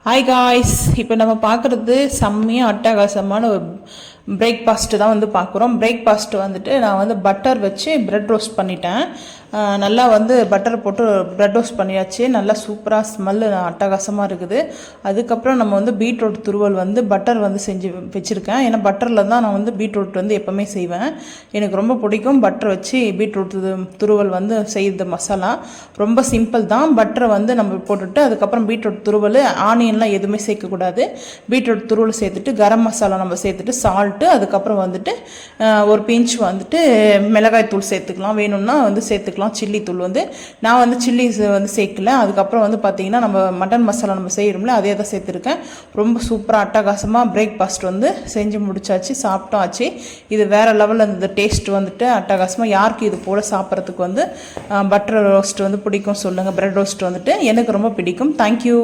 Hi guys, இப்போ நம்ம பார்க்குறது செம்மையாக அட்டகாசமான ஒரு பிரேக்ஃபாஸ்ட்டு தான் வந்து பார்க்குறோம். பிரேக்ஃபாஸ்ட்டு வந்துட்டு நான் வந்து பட்டர் வச்சு ப்ரெட் ரோஸ்ட் பண்ணிட்டேன். நல்லா வந்து பட்டர் போட்டு ப்ரெட் ரோஸ்ட் பண்ணியாச்சு. நல்லா சூப்பராக ஸ்மெல்லு அட்டகாசமாக இருக்குது. அதுக்கப்புறம் நம்ம வந்து பீட்ரூட் துருவல் வந்து பட்டர் வந்து செஞ்சு வச்சுருக்கேன். ஏன்னா பட்டரில் தான் நான் வந்து பீட்ரூட் வந்து எப்போவுமே செய்வேன். எனக்கு ரொம்ப பிடிக்கும் பட்டர் வச்சு பீட்ரூட் துருவல் வந்து செய்கிறது. மசாலா ரொம்ப சிம்பிள் தான். பட்டரை வந்து நம்ம போட்டுட்டு அதுக்கப்புறம் பீட்ரூட் துருவல், ஆனியன்லாம் எதுவுமே சேர்க்கக்கூடாது. பீட்ரூட் துருவல் சேர்த்துட்டு கரம் மசாலா நம்ம சேர்த்துட்டு சால்ட்டு, அதுக்கப்புறம் வந்துட்டு ஒரு பிஞ்ச் வந்துட்டு மிளகாய் தூள் சேர்த்துக்கலாம். வேணும்னா வந்து சேர்த்துக்கலாம். சில்லி தூள் வந்து நான் வந்து சில்லி வந்து சேர்க்கல. அதுக்கப்புறம் வந்து பார்த்தீங்கன்னா நம்ம மட்டன் மசாலா நம்ம செய்கிறோம்ல, அதே தான் சேர்த்துருக்கேன். ரொம்ப சூப்பராக அட்டகாசமாக பிரேக்ஃபாஸ்ட் வந்து செஞ்சு முடிச்சாச்சு, சாப்பிட்டோம் ஆச்சு. இது வேறு லெவலில் இருந்தது. டேஸ்ட் வந்துட்டு அட்டகாசமாக. யாருக்கு இது போல் சாப்பிட்றதுக்கு வந்து பட்டர் ரோஸ்ட் வந்து பிடிக்கும் சொல்லுங்கள். ப்ரெட் ரோஸ்ட் வந்துட்டு எனக்கு ரொம்ப பிடிக்கும். தேங்க்யூ.